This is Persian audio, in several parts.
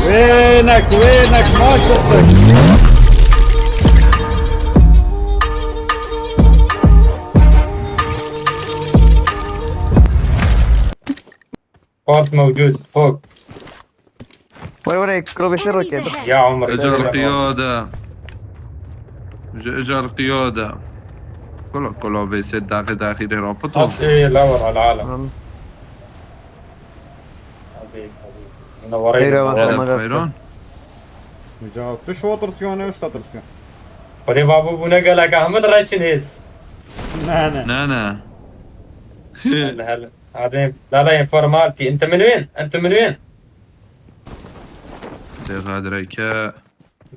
وينك وينك ما شفتك. باص موجود فوق. وين كلو بيصير Enemies كده. يا ahead! عمر اجا القيادة. اجا القيادة. كلو بيصير داخل رابطه. ايه الاول على العالم. حبيبي منورين خير يا منورين. محمد. خيرون. جاوبت شو ترسيون ايش ترسيون. ولي بابو بنقلك احمد راشنيس. نانا نانا. هلا هلا هذا لا انفورمالتي. انت من وين؟ انت من وين؟ غادريك.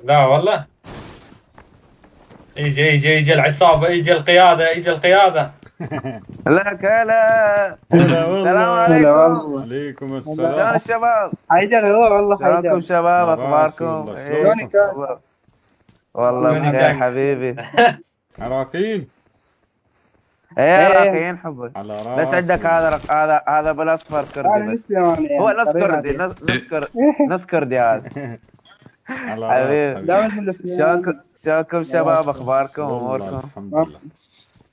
لا والله. يجي العصابة، يجي القيادة، يجي القيادة. لا كلا. هلا والله. السلام عليكم. عليكم شلون السلام. الشباب؟ حيدر هو والله شلونكم حيدر. شباب؟ راسي اخباركم؟ والله. إيه. شلونك كان؟ والله شلونك بخير كان؟ حبيبي. عراقيين ايه إيه. عراقيين حبي. على راسي. بس عندك هذا بالاصفر انا كردي بس. مسلم انا هو نص كردي نص كردي هذا. على حبيبي. راسي لا بس الاسم شلونكم شباب؟ اخباركم والله اموركم؟ الحمد لله.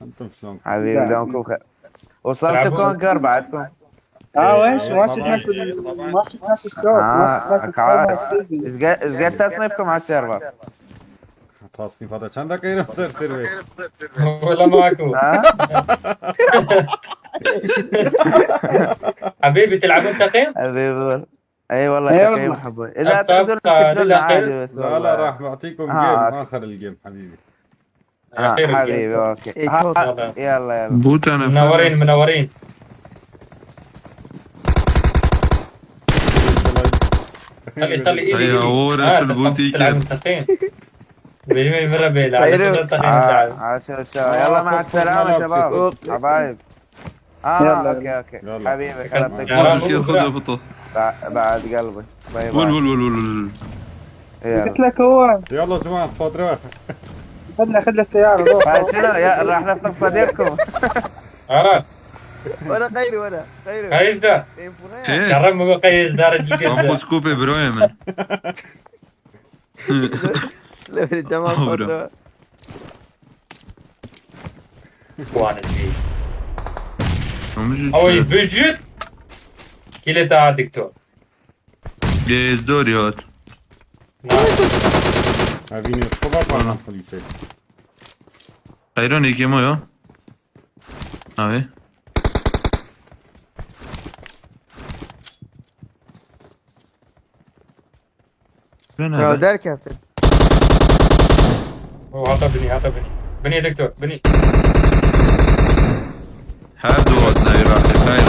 انتم شلون؟ حبيبي دومكم بخير. وصلتوا كونكر بعدكم؟ ويش ما طبعاً. شفنا في الشوط ما شفنا في خلاص. السيزون. ايش قد تصنيفكم على السيرفر؟ تصنيف هذا كان دقيقة تصير سيرفي. ولا ماكو. ها؟ حبيبي تلعبون تقييم؟ حبيبي اي والله إي تقييم والله. حبي. اذا أبقى تقدرون تكتبوا لنا للأخير. عادي بس لا والله. راح بعطيكم جيم اخر الجيم حبيبي. أخير حبيبي الجيم. اوكي. يلا. يلا بوت انا. منورين منورين. خلي ايدي هيا ورا البوتيك. تلعبون تقييم. بيجي مرة بيلعب. خير. تقييم تعال. عشان يلا مع السلامة شباب حبايب. يلا. اوكي يلا. حبيبي خلاص يلا. خذ فطه. بعد قلبي. باي ول باي. ول ول ول. يلا. قلت لك هو يلا جماعة تفضلوا. خذ له السيارة روح. هاي شنو راح نفطر صديقكم. عرفت. ولا خيري قيس ده. ايش؟ قرب قيس درجة كم الجزء. سكوبي بروي من. الجمال وانا زي اوي فيجيت كيلتا دكتور. ليش دوريات. هذين الخبر ما البوليسية. خيرون يكيمو يو. اوي. فين لو هذا؟ دار كابتن. هذا بني بني دكتور بني. حاد وطنا يروح خير.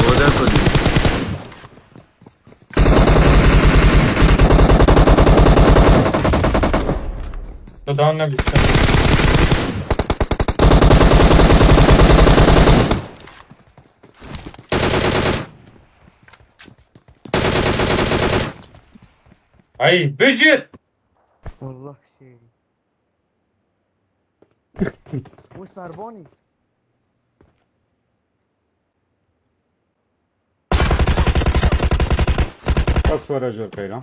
وده صديق. تدعون النبي. اي فيجيت. والله شيء. وش صار بوني؟ أصفر رجل خير.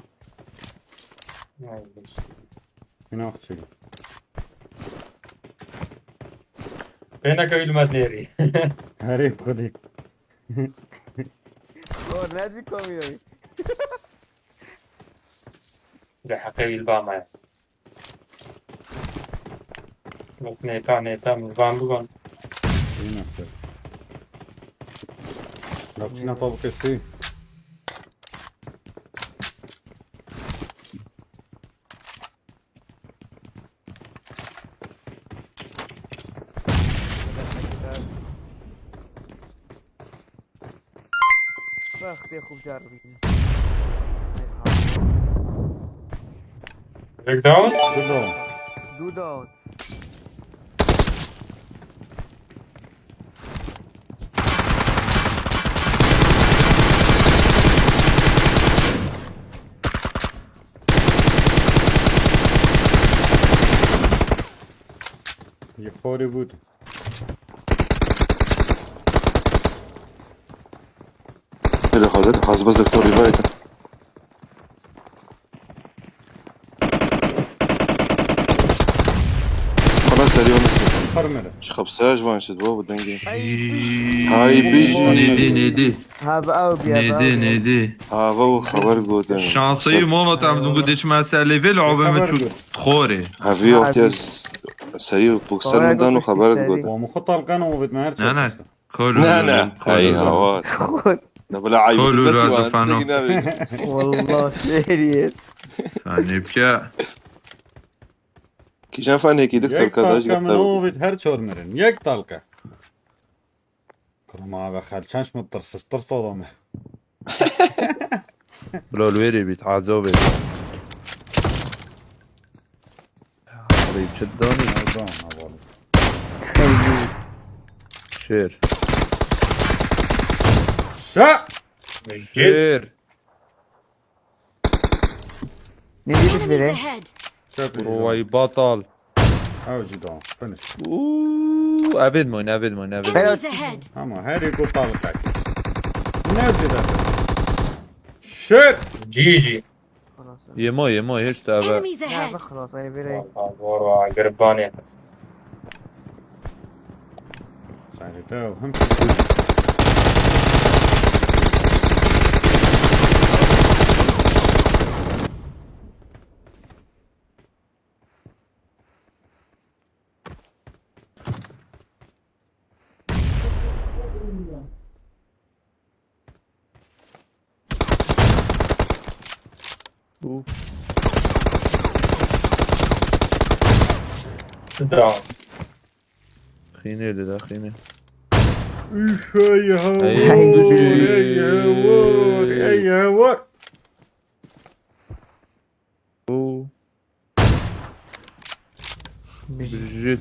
هنا أخت شيء. فينك يا المدنيري. هريب خذيك. نادي كوميدي. ده حقيقي البام بس نيتان البام بقول. هنا أخت. لو كنا طبق الشيء. اختي اخو جاربين. بريك داون. كلهم. دو داون. يفوري بود. خیلی خاطر حاضر بس دکتر ریوایت خلاص سریع فرمله چه خبسه جوان شد بابا دنگی ای های بیجی نیدی هب او بیا نیدی هوا و خبر گودن شانسی ما تمدون گودش مسئله وی لعبه خبر مچود گود. خوره هاوی وقتی از سریع بوکسر مدن و خبرت گودن ومخ طلقان وبد ما هرتش نه نه کلو نه نه هاي هوا ده بلا عيب كله بس راد يبغى فانو. والله سيريس فانی بکه كيشان فان هيك دكتور یک كذا طلقه من وبد هر چورمرن یک طلقه كرما بخل چنش مترسس ترس ضمه بلا الویری بیت عزا بیت ریب شدانی نظام اول شیر شا شیر نجيب Enemies سبيري ahead. شا روی بطل او جدام فنش اوه ابد مون ابد مون ابد Enemies ahead. اما هاري قو طلقه نزل شت جيجي خلاص یه ما هیچ تابه Enemies لا ahead. خلاص هاي بيري ورا قرباني ساعدته هم داون خینه ده خینه يا هوار أي. يا هوار يا هوار اوه بجيت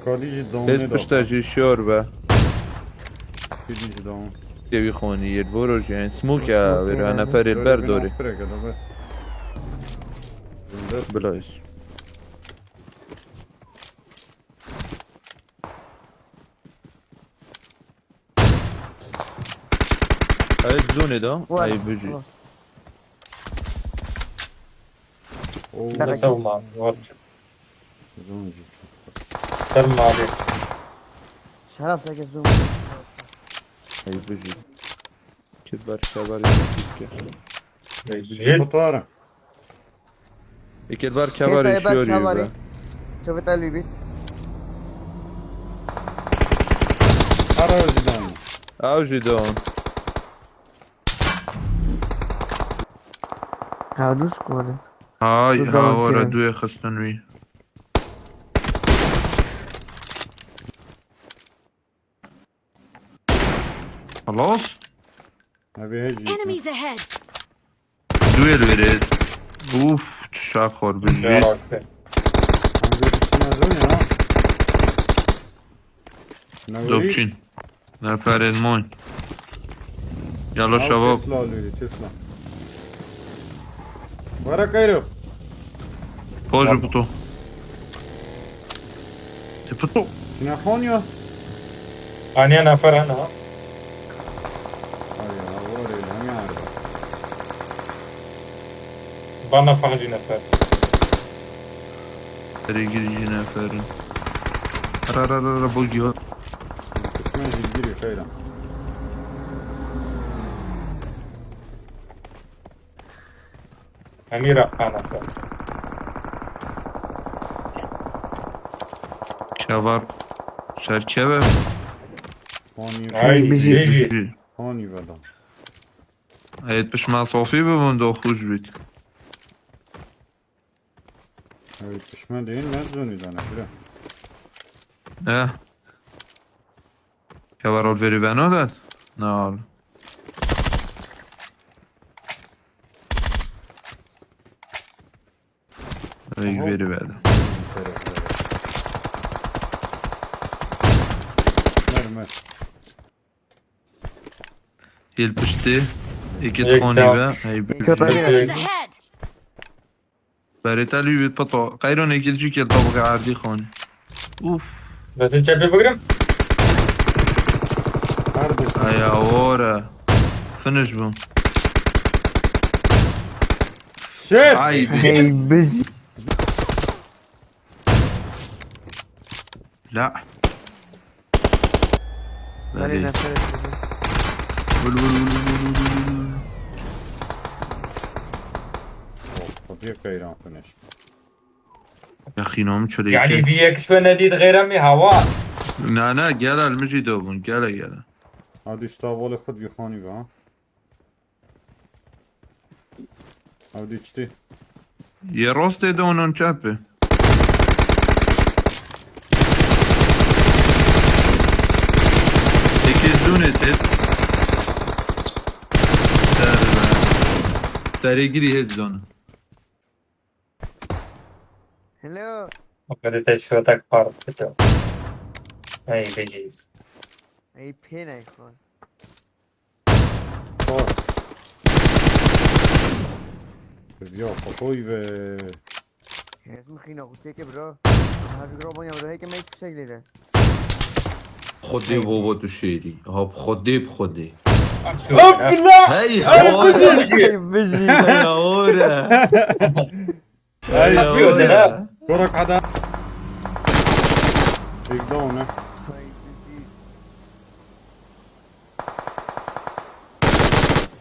كاديجي دون ليش بشتاجي شور به كاديجي دون يبي خوني يدبورو يعني سموكا ويرو انا فريد بردوري بس بلاش هاي الزوني ده هاي بيجي لا سووا معي ورجع زونجي سلم عليك خلاص هيك الزوم هاي بيجي كبر شبر جد خطارة يكبر كيف كبر هيبقى يشوري كبري شوفت قلبي بيت حراج دون اوجي دون هادوس كونه هاي شو ها دون ورا كده؟ دوي خستنوي خلاص أبي هجي Enemies ahead. دوي الوريد اوف تشاخر بيجي عندي بسنا زوني ها نوري زوبچين نفر المون يلا شباب تسلا لولي تسلا ورا كيرو بوجو بطو تبطو شنا خونيو أنا نفر أنا أيوة هوري هم يعرف بنا فهجي نفر ريجي نفر را بوجي ها اسمه جيجيري خيرا أميرة خان نفر كبر سركبه خوني هاي بيجي. بيجي خوني بدا هيت باش مع صوفي بمون دو خوش بيت أبي تشمع دين ما زوني دانا بلا اه كبر الفيري بانو داد نال ريج فيري بعد مرمر يل بشتي يكيد يك خوني داون. با هي يك بيجي داون. Enemies ahead. بريتا لي بيت بطو قيرون يكيد جي كيل طبقة عردي خوني اوف بس تشبي بقرم هاردس هاي يا ورا فنش بهم شيت عايدي هي بزي لا خلينا بلي. نفرش. خطير كيران فنش. يا اخي نوم شو يعني فيك شو نديد غير امي هوا. نا قال المجي دوبون قال هادي اشتاب ولا خد بيخاني بها. هادي اشتي. يا روستي دونون شابه يكيزوني تيت ساري قري هزون هلو وقدت شو تكبر بتو. اي بيجي. هي بهنا يا اخوان. بيا خطوي ب. اسمه خينا قلت لك برو. هذا برو بني برو هيك ما يتشكل ده. خدي بابا تو شيري هاب خدي بخدي هب بالله. هاي هي بزي يا ورا هاي لا. كرك حدا. هيك دونه.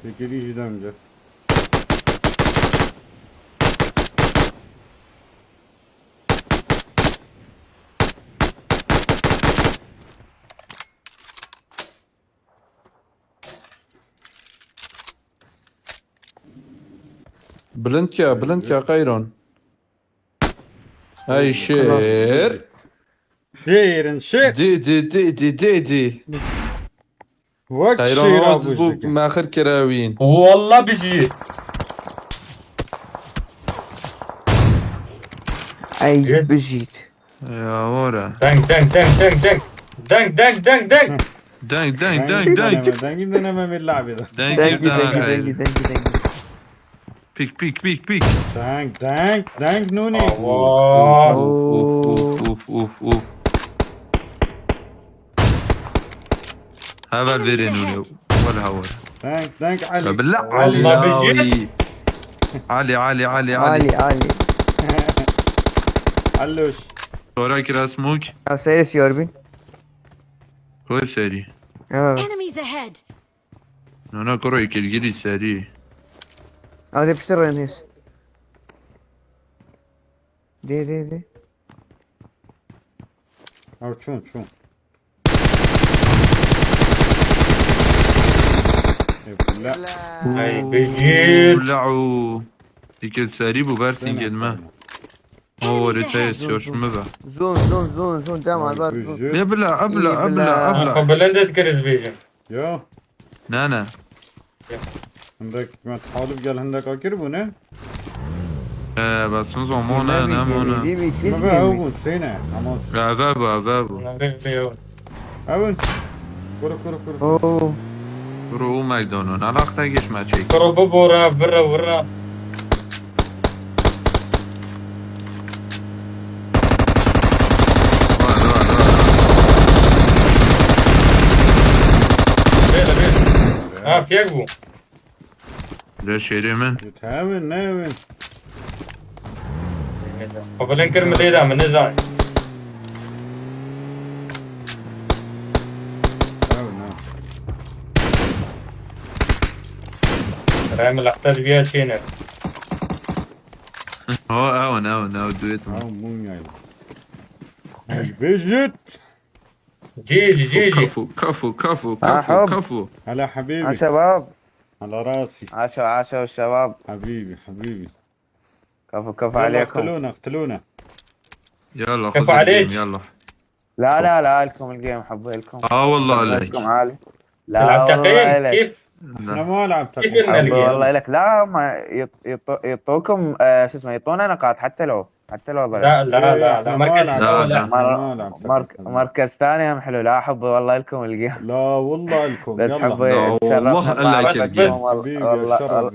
هيك يجي دمجه. بلنتيا قيرون هاي شير شيرن شيت. دي وقت قيرون شير هوز ابو بوك جدك. ماخر كراوين والله بيجي. اي بجيت. يا ورا دنك دنك دنك دنك دنك دنك دنك دنك دنك. دانك دنك بدنا من اللعبه ده. دنجي. بيك دنك نوني. الله. اوف هذا الفيرينوني ولا هو دنك علي. بالله والله علي علي عالي. علوش. وراك راسموك او سيرس يوربين. كويس ساري Enemies ahead. انا كرويك الجري ساري او دي بشتري الناس. دي او شون لا هاي بيجي. ولعوا ديك ساري بوبارسين الماء هو ريتايس يوش مبا زون جامعة الباب. يا بلا بلندت كرز بيجي. يا نانا عندك ما تحالف قال عندك اكربونه. بس نظام مونا نامونا ما بقى هو سنه خلاص. بابو اول كره اوه رو ماكدونالد علاقتك ايش ما تشيك كروب برا برا. في يقبو. ليش شيري من يتهاون ناون. قبلين كلمة ايه من نزاع. رامل احتاج فيها تشينر. او دويت او مو يعني بيجت. جيجي كفو هلا حبيبي. شباب. على راسي. عاشوا الشباب. حبيبي كفو عليكم. اقتلونا يلا كفو خذ عليك. الجيم يلا لا لكم الجيم حبوا لكم. والله عليك لكم عالي. تلعب تقييم كيف؟ انا ما لعب كيف تقييم. نلقى؟ والله لك لا ما يعطوكم شو اسمه يعطونا نقاط حتى لو ضرب. لا مركز مركز ثاني هم حلو. لا حبوا والله لكم الجيم. لا والله لكم. بس يلا حبوا لا والله لك الجيم.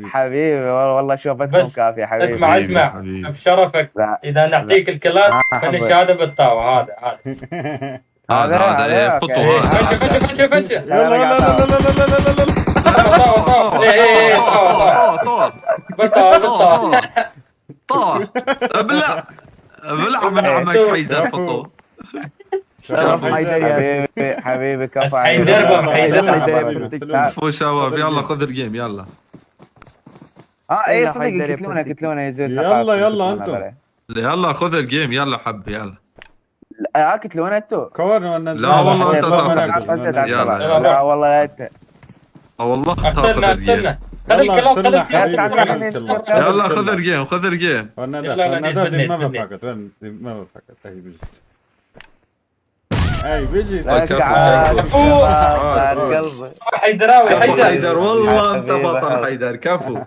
حبيبي والله شوفتكم كافيه حبيبي. اسمع حبيبي. بشرفك اذا نعطيك الكلام حبيبي. فالشهاده بالطاوه هذا هذا خطوه هذا. فنش فنش. يلا يلا لا لا لا لا لا لا لا لا. طاح ايه طاح بالطاح طاح ابلع ابلع من عمك حيدر خطوه. شباب حبيبي كفى بس حيدربهم فو شباب يلا خذ الجيم يلا. ايه صدق قتلونا يا زود. يلا يلا انتم. يلا خذ الجيم يلا حبي يلا. قتلونا انتو. كورن ونزل. لا والله أنت يلا. لا والله لا انت. والله تاخذ قتلنا الجيم. خذ الكلام خذ الكلام. يلا خذ الجيم خذ الجيم. ما بفكت وين ما بفكت هي بيجي. اي بيجي. قلبي حيدراوي حيدر والله انت بطل حيدر كفو.